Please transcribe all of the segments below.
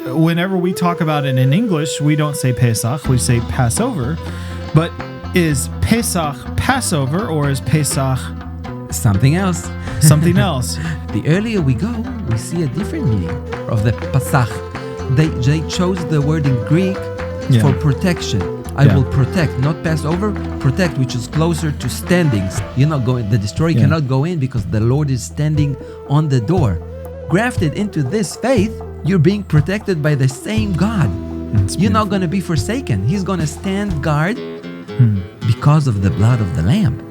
whenever we talk about it in English, we don't say Pesach, we say Passover. But is Pesach Passover or is Pesach something else? Something else. The earlier we go, we see a different meaning of the Pesach. They chose the word in Greek for protection. I will protect, not pass over, protect, which is closer to standing. You're not going, the destroyer cannot go in because the Lord is standing on the door. Grafted into this faith, you're being protected by the same God. You're not going to be forsaken. He's going to stand guard because of the blood of the Lamb.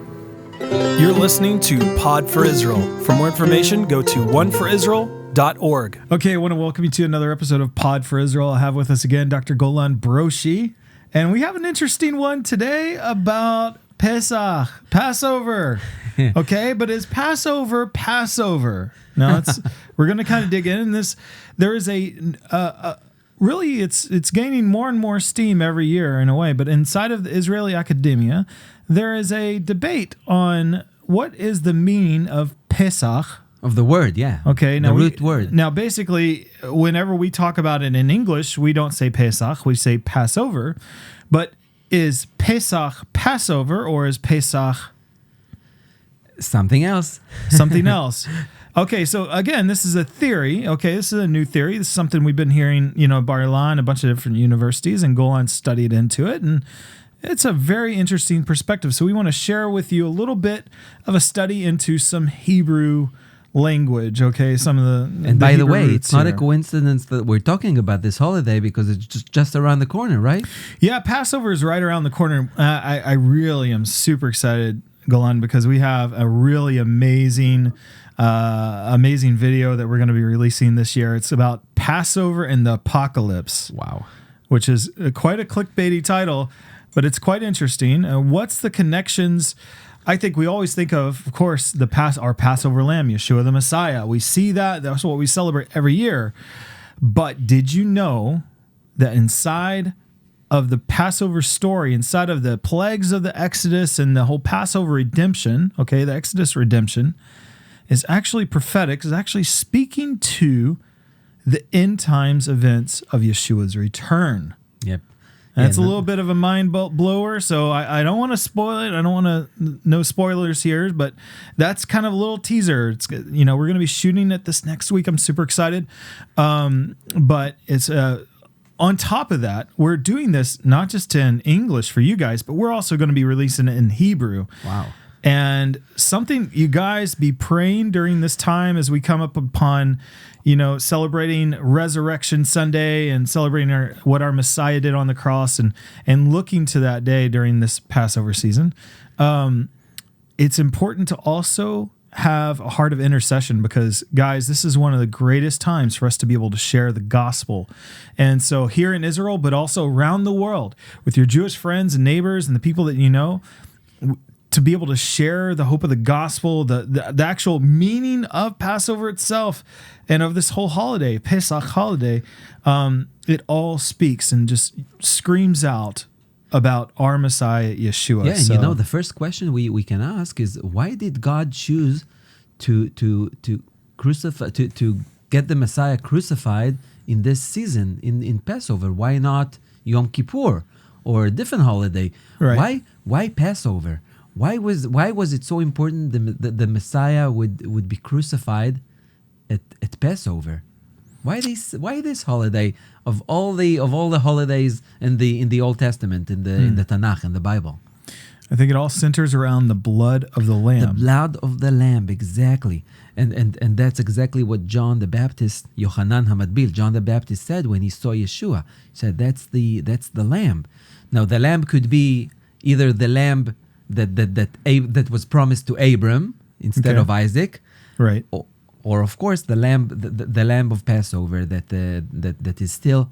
You're listening to Pod for Israel. For more information, go to oneforisrael.org. Okay, I want to welcome you to another episode of Pod for Israel. I have with us again Dr. Golan Broshi. And we have an interesting one today about Pesach, Passover. Okay, but is Passover Passover? Now, we're going to kind of dig in this. There is really, it's gaining more and more steam every year in a way, but inside of the Israeli academia, there is a debate on what is the meaning of Pesach. Of the word, yeah. Okay, now the root word. Now, basically, whenever we talk about it in English, we don't say Pesach, we say Passover. But is Pesach Passover or is Pesach something else? Something else. Okay, so again, this is a theory. Okay, this is a new theory. This is something we've been hearing, Bar Ilan, a bunch of different universities, and Golan studied into it, and it's a very interesting perspective. So we want to share with you a little bit of a study into some Hebrew language, okay? Some of the And by the Hebrew way, it's not here. a coincidence that we're talking about this holiday because it's just around the corner, right? Yeah, Passover is right around the corner. I really am super excited, Golan, because we have a really amazing video that we're going to be releasing this year. It's about Passover and the Apocalypse. Wow. Which is quite a clickbaity title, but it's quite interesting. What's the connections? I think we always think of course, our Passover lamb, Yeshua the Messiah. We see that. That's what we celebrate every year. But did you know that inside of the Passover story, inside of the plagues of the Exodus and the whole Passover redemption, okay, the Exodus redemption, is actually prophetic, is actually speaking to the end times events of Yeshua's return. Yep. That's a little bit of a mind blower, so I don't want to spoil it. I don't want to, no spoilers here, but that's kind of a little teaser. It's, we're going to be shooting it this next week. I'm super excited. But it's on top of that, we're doing this not just in English for you guys, but we're also going to be releasing it in Hebrew. Wow. And something you guys be praying during this time as we come up upon, celebrating Resurrection Sunday and celebrating what our Messiah did on the cross and looking to that day during this Passover season. It's important to also have a heart of intercession because, guys, this is one of the greatest times for us to be able to share the gospel. And so here in Israel, but also around the world with your Jewish friends and neighbors and the people that you know, to be able to share the hope of the gospel, the actual meaning of Passover itself and of this whole holiday, Pesach holiday, it all speaks and just screams out about our Messiah, Yeshua. Yeah, and the first question we can ask is, why did God choose to crucify, to get the Messiah crucified in this season, in Passover? Why not Yom Kippur or a different holiday? Right. Why Passover? Why was it so important the Messiah would be crucified at Passover? Why this holiday of all the holidays in the Old Testament, in the Tanakh, in the Bible? I think it all centers around the blood of the Lamb. The blood of the Lamb, exactly. And that's exactly what John the Baptist, Yochanan HaMatbil, John the Baptist said when he saw Yeshua. He said, that's the Lamb. Now the Lamb could be either the Lamb that was promised to Abram instead of Isaac, right? Or of course the lamb of Passover that is still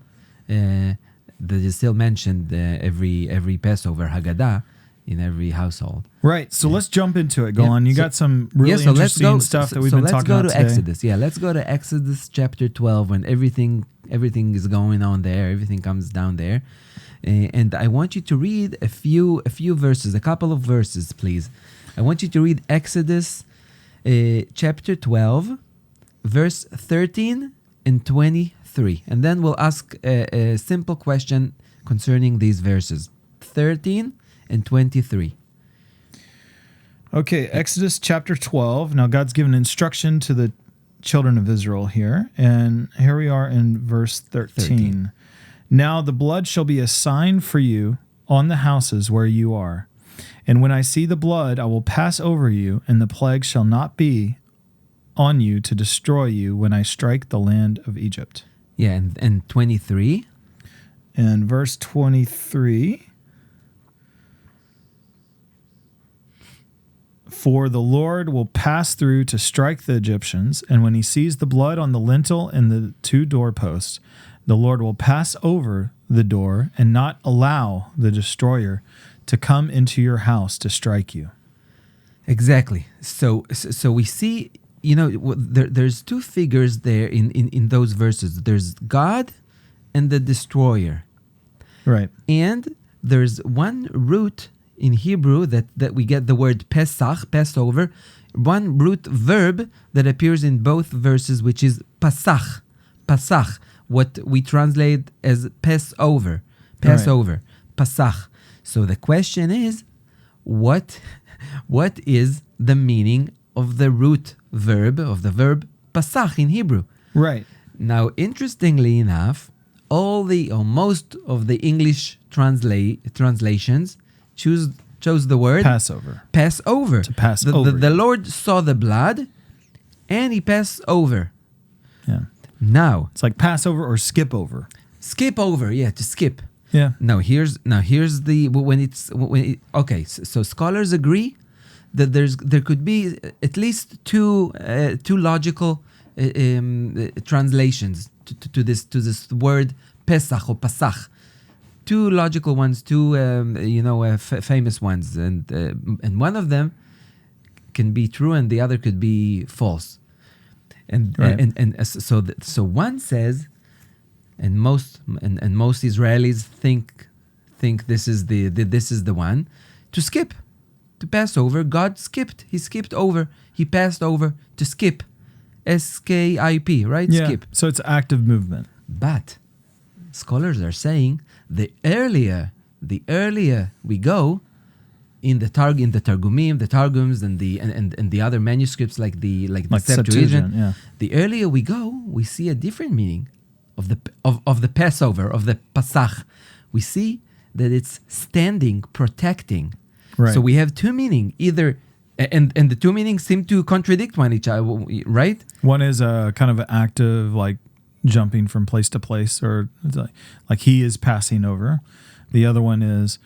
mentioned every Passover Haggadah in every household. Right. So let's jump into it. Go on. You got some really interesting stuff that we've been talking about today. Let's go to Exodus. Yeah, let's go to Exodus chapter 12 when everything is going on there. Everything comes down there. And I want you to read a few verses, a couple of verses, please. I want you to read Exodus chapter 12, verse 13 and 23. 3. And then we'll ask a simple question concerning these verses, 13 and 23. Okay, Exodus chapter 12. Now God's given instruction to the children of Israel here. And here we are in verse 13. Now the blood shall be a sign for you on the houses where you are. And when I see the blood, I will pass over you, and the plague shall not be on you to destroy you when I strike the land of Egypt. Yeah, and 23. And verse 23. For the Lord will pass through to strike the Egyptians, and when he sees the blood on the lintel and the 2 doorposts, the Lord will pass over the door and not allow the destroyer to come into your house to strike you. Exactly. So we see, there's 2 figures there in those verses. There's God and the destroyer. Right. And there's one root in Hebrew that we get the word Pesach, Passover, one root verb that appears in both verses, which is Pasach, what we translate as Passover, Right. Pasach. So the question is, what is the meaning of the root verb, of the verb Pasach in Hebrew? Right. Now, interestingly enough, most of the English translations chose the word Passover. Passover. To pass over. The Lord saw the blood, and he passed over. Yeah. Now, It's like Passover or skip over. skip over. Yeah, to skip. Yeah. Now here's the okay. So scholars agree that there could be at least two logical translations to this word Pesach or Pasach. 2 logical ones, 2 famous ones, and one of them can be true and the other could be false. And Right. So one says, and most Israelis think this is the one to skip, to pass over. God skipped. He skipped over. He passed over to skip. S-K-I-P, right? Yeah. Skip. So it's active movement. But scholars are saying the earlier we go in the Targumim, the Targums, and the other manuscripts like the Septuagint, yeah. the earlier we go, we see a different meaning of the Passover, of the Pasach. We see that it's standing, protecting. Right. So we have 2 meaning, either and the 2 meanings seem to contradict one each other, right? One is a kind of active, like jumping from place to place, or like he is passing over. The other one is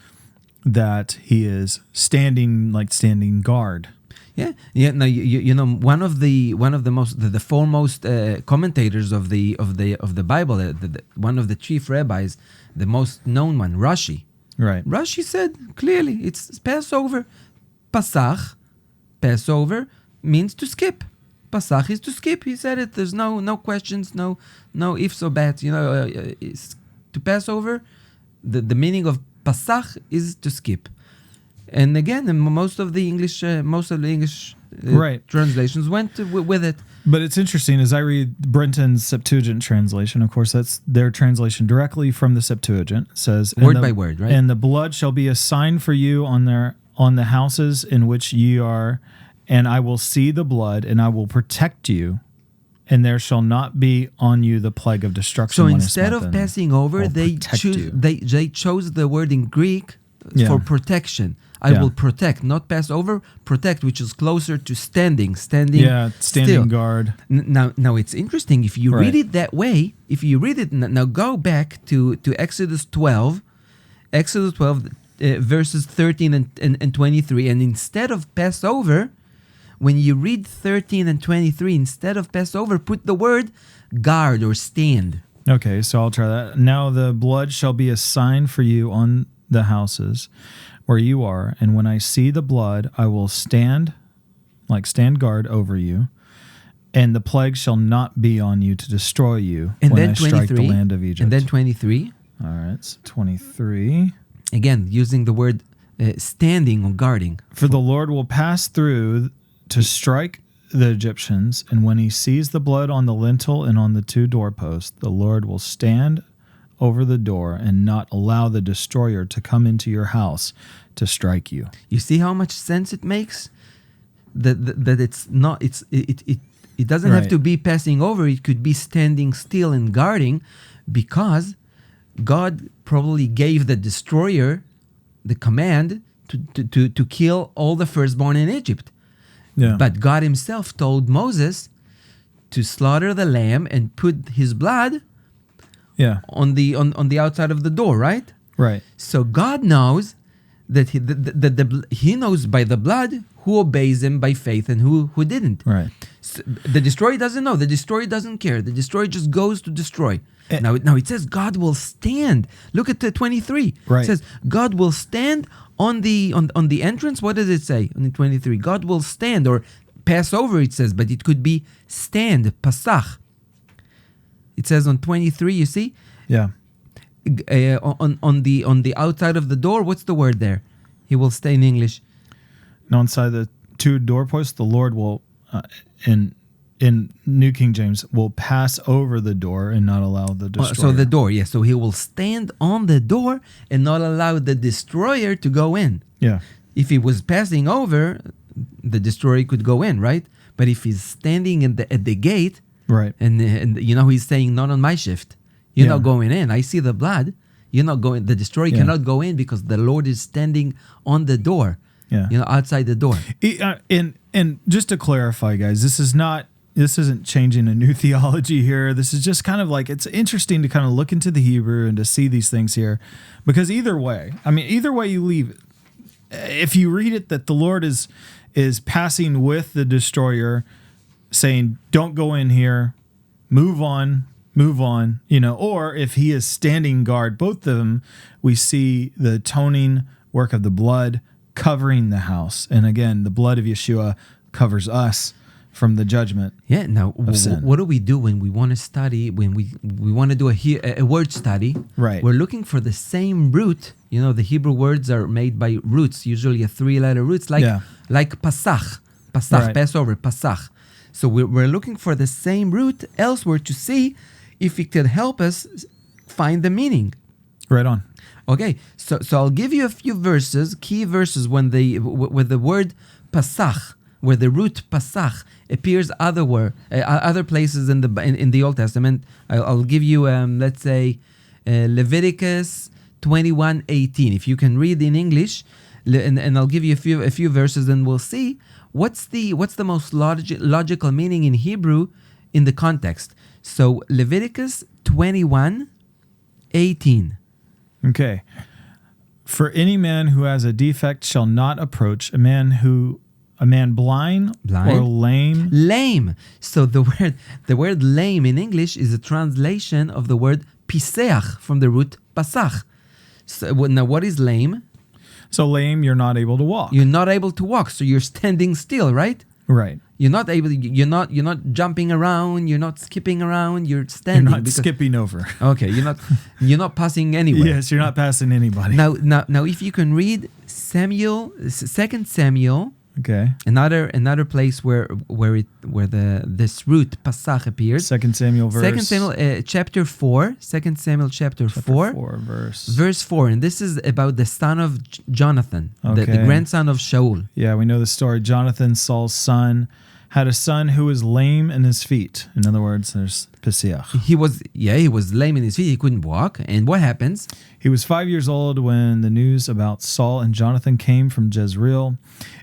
that he is standing guard. Yeah. No, one of the foremost commentators of the Bible, one of the chief rabbis, the most known one, Rashi. Right. Rashi said clearly it's Passover. Pasach, Passover means to skip. Pasach is to skip. He said it. There's no questions, no ifs or buts. It's to pass over. The meaning of Pasach is to skip. And again, most of the English Right. translations went with it. But it's interesting as I read Brenton's Septuagint translation. Of course, that's their translation directly from the Septuagint. It says Word by word, right? And the blood shall be a sign for you on the houses in which ye are, and I will see the blood, and I will protect you, and there shall not be on you the plague of destruction. So when instead it's of not done. passing over, I'll they protect choose you. they chose the word in Greek Yeah. for protection. I Yeah. will protect, not pass over. Protect, which is closer to standing standing still. guard. Now it's interesting if you Right. read it that way. If you read it now, go back to Exodus 12, verses 13 and 23, and instead of Passover, when you read 13 and 23, instead of Passover, put the word guard or stand. Okay, so I'll try that. Now the blood shall be a sign for you on the houses where you are, and when I see the blood, I will stand guard over you, and the plague shall not be on you to destroy you And when then I strike 23, the land of Egypt. and then 23, All right, so 23. again using the word standing or guarding. For the Lord will pass through to strike the Egyptians, and when he sees the blood on the lintel and on the 2 doorposts, the Lord will stand over the door and not allow the destroyer to come into your house to strike you. You see how much sense it makes? That it's not, it doesn't have to be passing over. It could be standing still and guarding, because God probably gave the destroyer the command to kill all the firstborn in Egypt. Yeah. But God himself told Moses to slaughter the lamb and put his blood on the outside of the door, right? Right. So God knows that he knows by the blood who obeys him by faith and who didn't. Right. So the destroyer doesn't know. The destroyer doesn't care. The destroyer just goes to destroy. Now it says God will stand. Look at the 23. Right. It says God will stand on the entrance. What does it say on the 23? God will stand, or pass over, it says, but it could be stand, Pesach. It says on 23, you see? Yeah. On the outside of the door, what's the word there? He will stay in English. And inside the 2 doorposts, the Lord will, in New King James, will pass over the door and not allow the destroyer. So the door, yes. So he will stand on the door and not allow the destroyer to go in. Yeah. If he was passing over, the destroyer could go in, right? But if he's standing at the gate, right, and he's saying, not on my shift. You're not going in. I see the blood. You're not going. The destroyer cannot go in because the Lord is standing on the door. Yeah. Outside the door. And just to clarify, guys, this isn't changing a new theology here. This is just kind of like, it's interesting to kind of look into the Hebrew and to see these things here, because either way you leave, if you read it that the Lord is passing with the destroyer, saying, don't go in here, move on, or if he is standing guard, both of them, we see the atoning work of the blood covering the house. And again, the blood of Yeshua covers us from the judgment. Yeah. Now, of sin. What do we do when we want to study, when we want to do a word study? Right. We're looking for the same root. The Hebrew words are made by roots, usually a 3-letter roots, like Pesach, right. Passover, Pesach. So we're looking for the same root elsewhere to see if it could help us find the meaning. Right on. Okay, so I'll give you a few verses, key verses, with the word Pesach, where the root Pesach appears other places in the Old Testament. I'll give you let's say Leviticus 21:18. If you can read in English, and I'll give you a few verses, and we'll see what's the most logical meaning in Hebrew in the context. So Leviticus 21:18. Okay. For any man who has a defect shall not approach a man blind or lame. Lame. So the word lame in English is a translation of the word piseach from the root pasach. So now what is lame? So lame, you're not able to walk. You're not able to walk, so you're standing still, right? Right. You're not jumping around, you're not skipping around, you're standing. You're not skipping over. Okay, you're not passing anywhere. Yes, you're not passing anybody. Now if you can read 2 Samuel, okay, another place where this root Pesach appears. 2 Samuel verse. 2 Samuel chapter 4. 2 Samuel chapter 4 verse 4, and this is about the son of Jonathan, the grandson of Shaul. Yeah, we know the story. Jonathan, Saul's son, had a son who was lame in his feet. In other words, there's Pesach. He was lame in his feet. He couldn't walk. And what happens? He was 5 years old when the news about Saul and Jonathan came from Jezreel,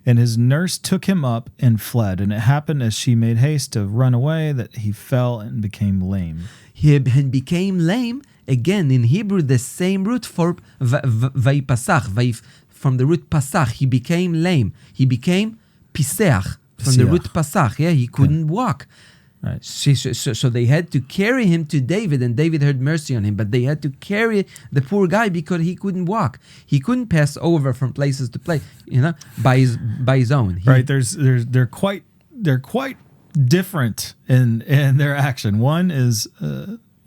and his nurse took him up and fled. And it happened as she made haste to run away that he fell and became lame. He became lame. Again, in Hebrew, the same root for vayipasach. From the root pasach, he became lame. He became piseach. From the root pasach, he couldn't walk. Right. So they had to carry him to David, and David had mercy on him. But they had to carry the poor guy because he couldn't walk. He couldn't pass over from places to place, by his own. Right. They're quite different in their action. One is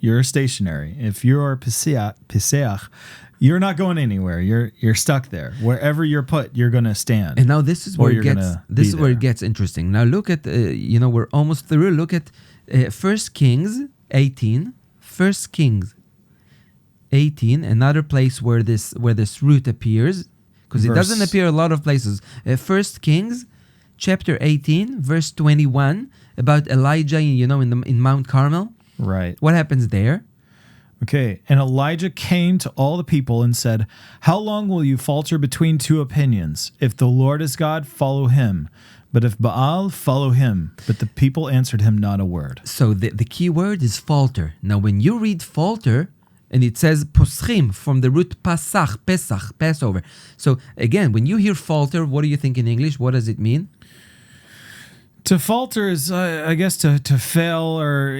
you're stationary. If you're Pesach, you're not going anywhere. You're stuck there. Wherever you're put, you're going to stand. And now this is where it gets interesting. Now look at we're almost through. Look at 1 Kings 18. 1 Kings 18, another place where this root appears, because it doesn't appear a lot of places. 1 Kings chapter 18, verse 21, about Elijah, in Mount Carmel. Right. What happens there? Okay. And Elijah came to all the people and said, "How long will you falter between two opinions? If the Lord is God, follow him. But if Baal, follow him." But the people answered him not a word. So the key word is falter. Now, when you read falter, and it says poschim from the root Pesach, Passover. So again, when you hear falter, what do you think in English? What does it mean? To falter is, I guess, to fail, or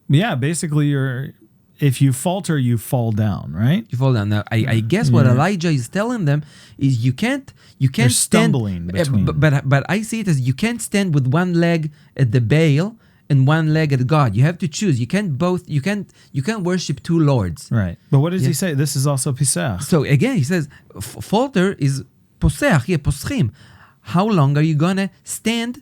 basically if you falter, you fall down, right? You fall down. Now, I guess what Elijah is telling them is you can't They're stand, stumbling between. but I see it as you can't stand with one leg at the Baal and one leg at God. You have to choose. You can't worship two lords. Right. But what does he say? This is also Pesach. So again, he says falter is posech, poschim. How long are you gonna stand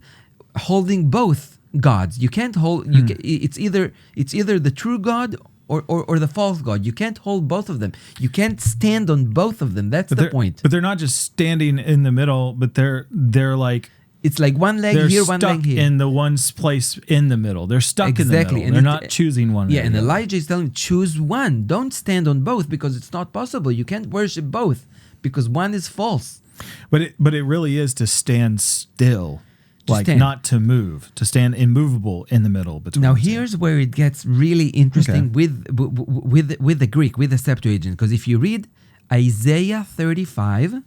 holding both gods? You can't hold. It's either the true God or the false God. You can't hold both of them. You can't stand on both of them. That's the point. But they're not just standing in the middle, but they're like, it's like one leg here, one leg here. In the one's place in the middle. They're stuck in the middle. And they're not choosing one. Yeah, and Elijah is telling them, choose one. Don't stand on both, because it's not possible. You can't worship both because one is false. But it really is to stand still. Not to move, to stand immovable in the middle between. Now here's where it gets really interesting with the Greek, with the Septuagint, because if you read Isaiah 35,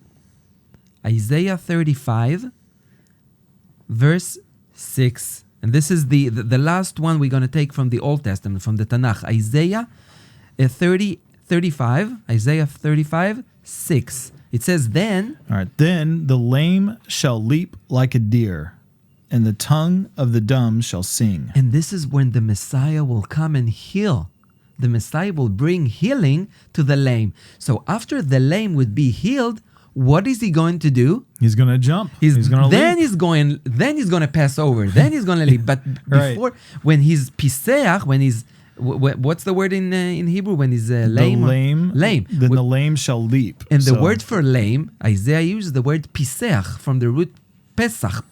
verse 6, and this is the last one we're going to take from the Old Testament, from the Tanakh, Isaiah 35, 6. It says, then the lame shall leap like a deer, and the tongue of the dumb shall sing. And this is when the Messiah will come and heal. The Messiah will bring healing to the lame. So after the lame would be healed, what is he going to do? He's going to jump. He's going to leap. Then he's going to pass over. Then he's going to leap. But before, when he's Pesach, when he's what's the word in Hebrew when he's lame? Lame. Then the lame shall leap. And the word for lame, Isaiah uses the word Pesach from the root Pesach.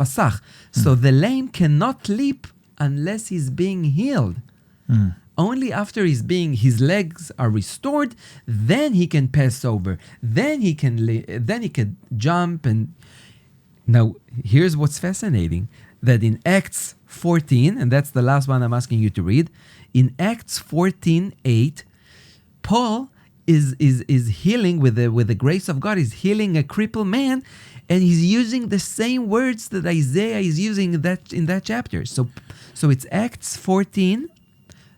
So the lame cannot leap unless he's being healed. Only after his legs are restored, then he can pass over. Then he can jump. And now here's what's fascinating: that in Acts 14, and that's the last one I'm asking you to read. In Acts 14:8, Paul is healing with the grace of God. He's healing a crippled man, and he's using the same words that Isaiah is using in that chapter. So it's Acts 14,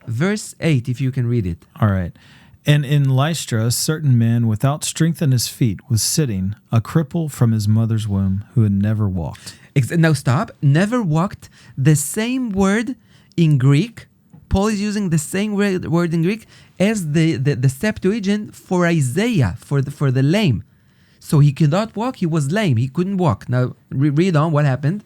verse 8, if you can read it. All right. And in Lystra, a certain man without strength in his feet was sitting, a cripple from his mother's womb, who had never walked. Now stop. Never walked. The same word in Greek. Paul is using the same word in Greek as the Septuagint for Isaiah, for the lame. So he could not walk. He was lame. He couldn't walk. Now read on. What happened?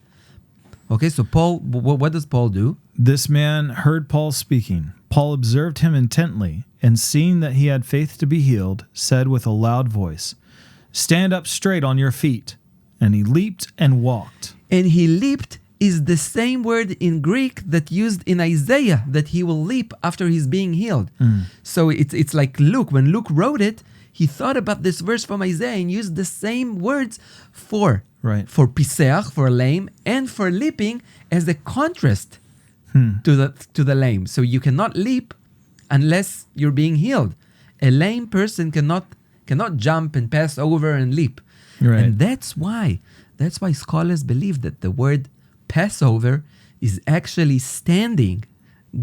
Okay, so Paul, what does Paul do? This man heard Paul speaking. Paul observed him intently, and seeing that he had faith to be healed, said with a loud voice, "Stand up straight on your feet." And he leaped and walked. And he leaped is the same word in Greek that used in Isaiah, that he will leap after he's being healed. So it's like Luke. When Luke wrote it, he thought about this verse from Isaiah and used the same words for Pesach, for lame, and for leaping as a contrast to the lame. So you cannot leap unless you're being healed. A lame person cannot jump and pass over and leap. Right. And that's why scholars believe that the word Passover is actually standing,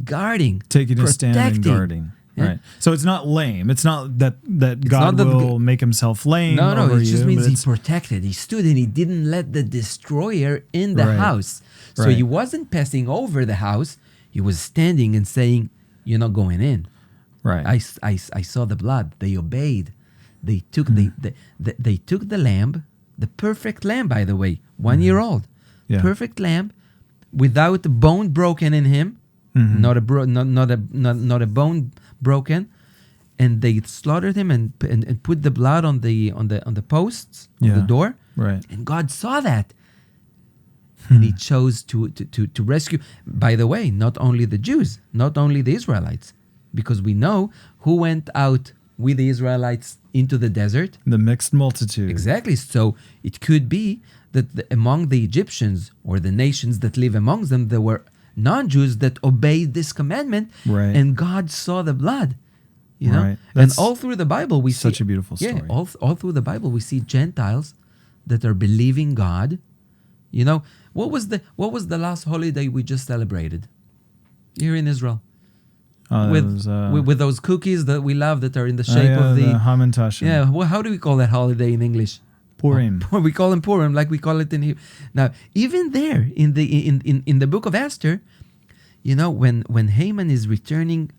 guarding, taking a stand and guarding. Yeah. Right. So it's not lame. It's not that God will make himself lame. No. Over It just you, means he protected. He stood and he didn't let the destroyer in the house. So he wasn't passing over the house. He was standing and saying, "You're not going in." Right. I saw the blood. They obeyed. They took they took the lamb, the perfect lamb, by the way, 1 year old, perfect lamb, without a bone broken in him, not a bone broken, and they slaughtered him and put the blood on the posts of the door. Right. And God saw that. And he chose to rescue, by the way, not only the Jews, not only the Israelites, because we know who went out with the Israelites into the desert. The mixed multitude. Exactly. So it could be that among the Egyptians or the nations that live amongst them, there were non-Jews that obeyed this commandment, right. and God saw the blood. You know, right. and all through the Bible we such see a beautiful story. Yeah, all through the Bible we see Gentiles that are believing God. You know, what was the last holiday we just celebrated here in Israel? With those cookies that we love that are in the shape of the Hamantash. Yeah, well, how do we call that holiday in English? Purim. We call them Purim, like we call it in here. Now, even there in the book of Esther, you know, when Haman is returning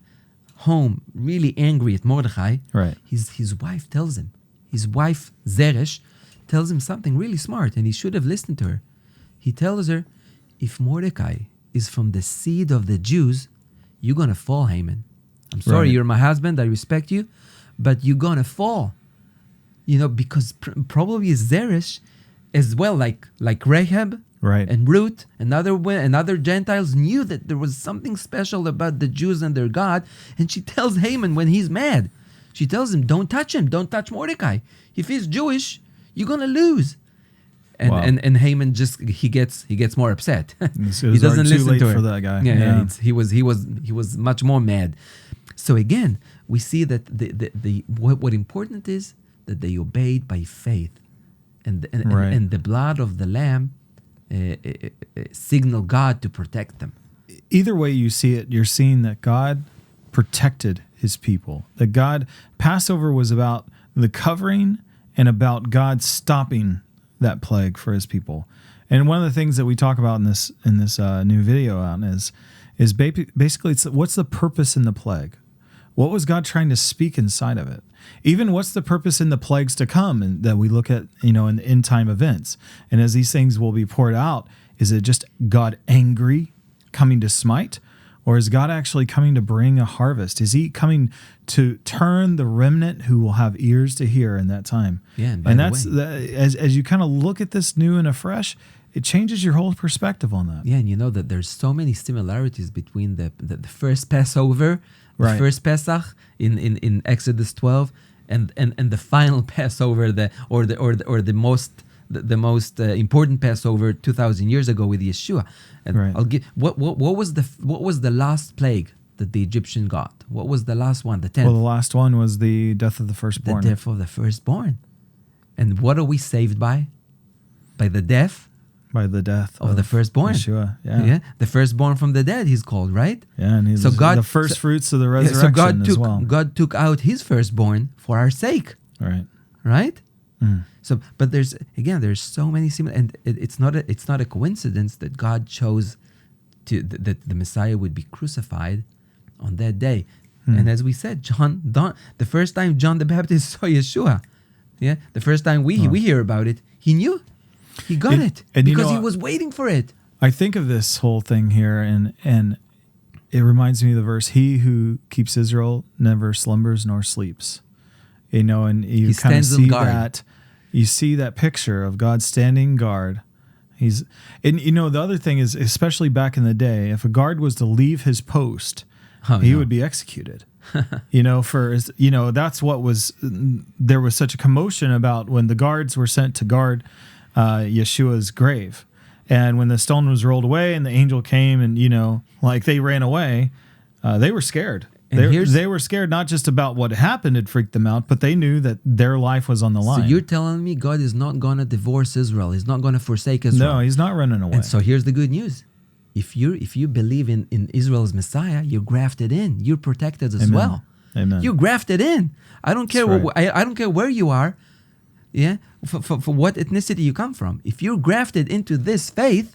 home, really angry at Mordechai, right? His wife tells him, his wife Zeresh tells him something really smart, and he should have listened to her. He tells her, if Mordecai is from the seed of the Jews, you're gonna fall, Haman. I'm sorry, you're my husband, I respect you, but you're gonna fall. You know, because probably Zeresh, as well, like Rahab, right, and Ruth, and other Gentiles knew that there was something special about the Jews and their God, and she tells Haman when he's mad, she tells him, "Don't touch him, don't touch Mordecai. If he's Jewish, you're gonna lose." And wow. and Haman he gets more upset. He doesn't listen late to her. for that guy. Yeah. He was much more mad. So again, we see that what important is that they obeyed by faith, and the blood of the lamb signal God to protect them. Either way you see it, you're seeing that God protected his people. That Passover was about the covering and about God stopping that plague for his people. And one of the things that we talk about in this new video out is basically what's the purpose in the plague? What was God trying to speak inside of it? Even what's the purpose in the plagues to come, and that we look at, you know, in the end time events. And as these things will be poured out, is it just God angry coming to smite? Or is God actually coming to bring a harvest? Is he coming to turn the remnant who will have ears to hear in that time? Yeah, and that's as you kind of look at this new and afresh, it changes your whole perspective on that. Yeah, and you know that there's so many similarities between the first Passover, the first Pesach in Exodus 12, and the final Passover, the most important Passover 2,000 years ago with Yeshua. And I'll give what was the last plague that the Egyptian got? What was the last one? The 10th. Well, the last one was the death of the firstborn. The death of the firstborn. And what are we saved by? By the death. By the death of the firstborn. Yeshua. Yeah. The firstborn from the dead, he's called, right? Yeah, and he's the first fruits of the resurrection as well. God took out his firstborn for our sake. Right? Mm. So, but there's so many similar, and it's not a coincidence that God chose that the Messiah would be crucified on that day. And as we said, the first time John the Baptist saw Yeshua, the first time we hear about it, he knew, he got it because he was waiting for it. I think of this whole thing here, and it reminds me of the verse, "He who keeps Israel never slumbers nor sleeps." You know, and you kind of see that. You see that picture of God standing guard. And you know, the other thing is, especially back in the day, if a guard was to leave his post, he would be executed. You know, that's what was. There was such a commotion about when the guards were sent to guard Yeshua's grave, and when the stone was rolled away and the angel came, and you know, like they ran away, they were scared. They were scared not just about what happened, it freaked them out, but they knew that their life was on the line. So you're telling me God is not going to divorce Israel. He's not going to forsake Israel. No, he's not running away. And so here's the good news. If you believe in Israel's Messiah, you're grafted in. You're protected as well. Amen. You're grafted in. I don't care. I don't care where you are. Yeah, for what ethnicity you come from. If you're grafted into this faith,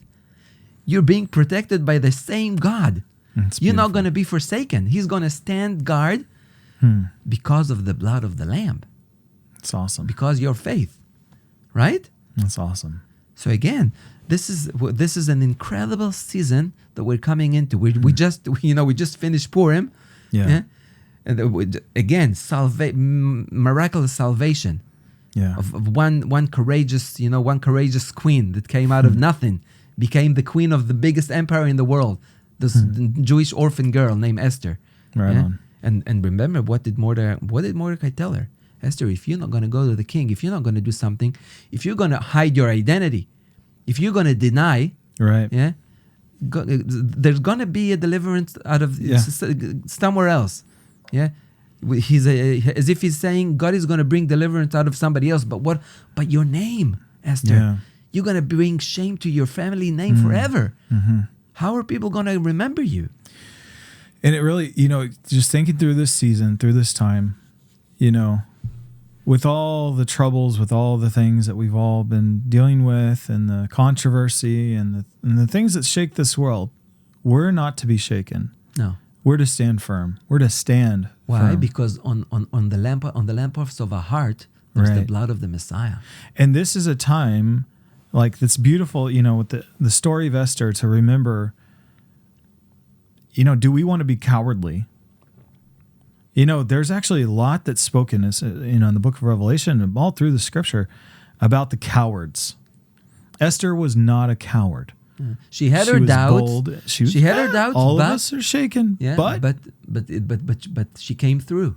you're being protected by the same God. You're not going to be forsaken. He's going to stand guard because of the blood of the Lamb. It's awesome. Because your faith, right? That's awesome. So again, this is an incredible season that we're coming into. We just finished Purim. Yeah. And again, miraculous salvation. Yeah. Of one courageous queen that came out of nothing, became the queen of the biggest empire in the world. This Jewish orphan girl named Esther. Right on. And remember, what did Mordecai tell her? Esther, if you're not going to go to the king, if you're not going to do something, if you're going to hide your identity, if you're going to deny, right? Yeah, there's going to be a deliverance out of somewhere else. Yeah, as if he's saying God is going to bring deliverance out of somebody else. But what? But your name, Esther, you're going to bring shame to your family name forever. Mm-hmm. How are people going to remember you? And it really, just thinking through this season, through this time, with all the troubles, with all the things that we've all been dealing with, and the controversy and the things that shake this world, we're not to be shaken. No. We're to stand firm. We're to stand Why? firm. Because on the lampposts of our heart, there's the blood of the Messiah. And this is a time that's beautiful, with the story of Esther, to remember, do we want to be cowardly? There's actually a lot that's spoken, in the book of Revelation and all through the scripture about the cowards. Esther was not a coward. She had her doubts. Bold. She had her doubts. All of us are shaken. Yeah, but she came through.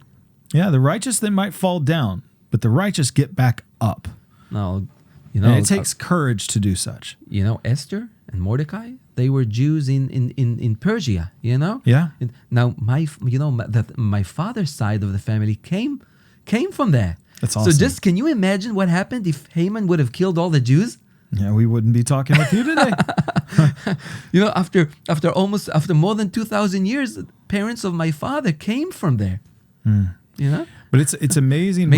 Yeah, the righteous, they might fall down, but the righteous get back up. No, and it takes courage to do such. Esther and Mordecai, they were Jews in Persia. Yeah. Now my father's side of the family came from there. That's awesome. So just can you imagine what happened if Haman would have killed all the Jews? Yeah, we wouldn't be talking with you today. After more than 2,000 years, the parents of my father came from there. But it's amazing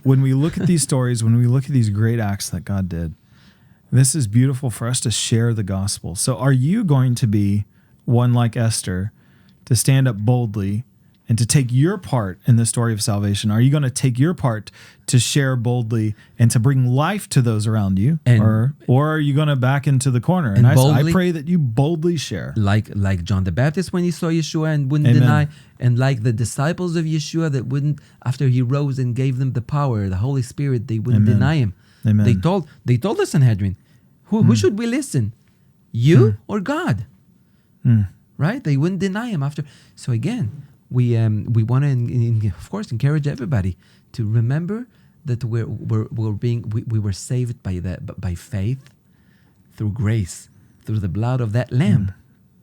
when we look at these stories, when we look at these great acts that God did. This is beautiful for us to share the gospel. So are you going to be one like Esther, to stand up boldly and to take your part in the story of salvation? Are you going to take your part to share boldly and to bring life to those around you? Or are you going to back into the corner? And I pray that you boldly share. Like John the Baptist when he saw Yeshua and wouldn't deny. And like the disciples of Yeshua that wouldn't, after he rose and gave them the power, the Holy Spirit, they wouldn't deny him. Amen. They told the Sanhedrin, who should we listen? You or God? Right? They wouldn't deny him after. So again, we want to, of course, encourage everybody to remember that we were saved by faith, through grace, through the blood of that Lamb.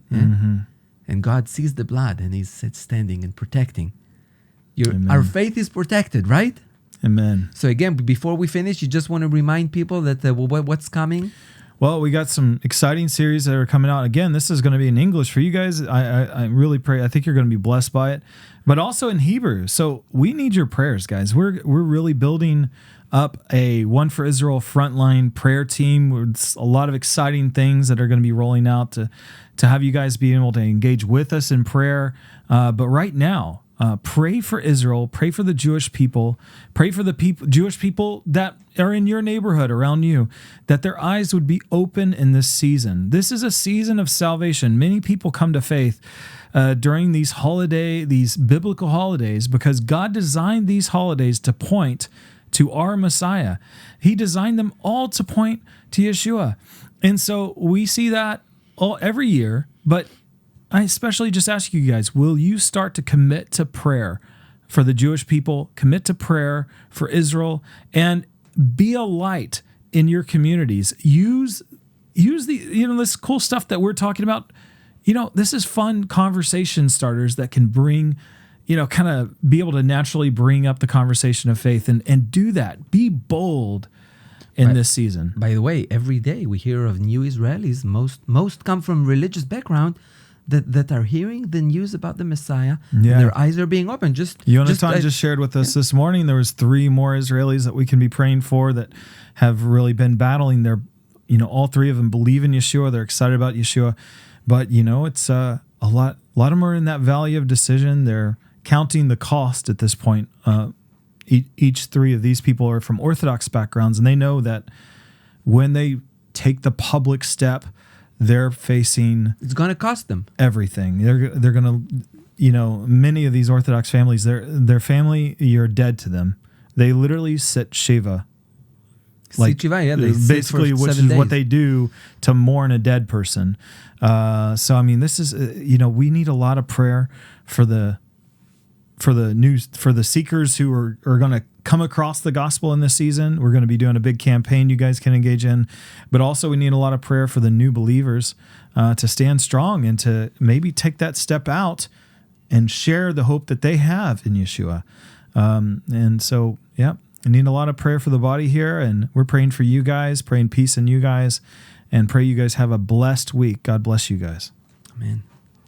And God sees the blood and He's standing and protecting. Our faith is protected, right? Amen. So again, before we finish, you just want to remind people that what's coming? Well, we got some exciting series that are coming out. Again, this is going to be in English for you guys. I really pray. I think you're going to be blessed by it, but also in Hebrew. So we need your prayers, guys. We're really building up a One for Israel frontline prayer team with a lot of exciting things that are going to be rolling out to have you guys be able to engage with us in prayer. But right now, pray for Israel, pray for the Jewish people, pray for the Jewish people that are in your neighborhood around you, that their eyes would be open in this season. This is a season of salvation. Many people come to faith during these biblical holidays, because God designed these holidays to point to our Messiah. He designed them all to point to Yeshua. And so we see that every year, but I especially just ask you guys, will you start to commit to prayer for the Jewish people, commit to prayer for Israel, and be a light in your communities? Use the this cool stuff that we're talking about. This is fun conversation starters that can bring, kind of be able to naturally bring up the conversation of faith, and do that. Be bold in this season. By the way, every day we hear of new Israelis. Most come from religious background that are hearing the news about the Messiah. Yeah. And their eyes are being opened. Yonatan just shared with us this morning, there was 3 more Israelis that we can be praying for that have really been battling their, all 3 of them believe in Yeshua. They're excited about Yeshua. But, it's a lot a lot of them are in that valley of decision. They're counting the cost at this point. Each three of these people are from Orthodox backgrounds, and they know that when they take the public step, they're facing... It's going to cost them everything. They're going to, many of these Orthodox families, their family, you're dead to them. They literally sit Shiva. Like, Shiva, they basically, which is what they do to mourn a dead person. So, I mean, this is, we need a lot of prayer for the seekers who are going to come across the gospel in this season. We're going to be doing a big campaign you guys can engage in, but also we need a lot of prayer for the new believers to stand strong and to maybe take that step out and share the hope that they have in Yeshua. And so, I need a lot of prayer for the body here, and we're praying for you guys, praying peace in you guys, and pray you guys have a blessed week. God bless you guys. Amen.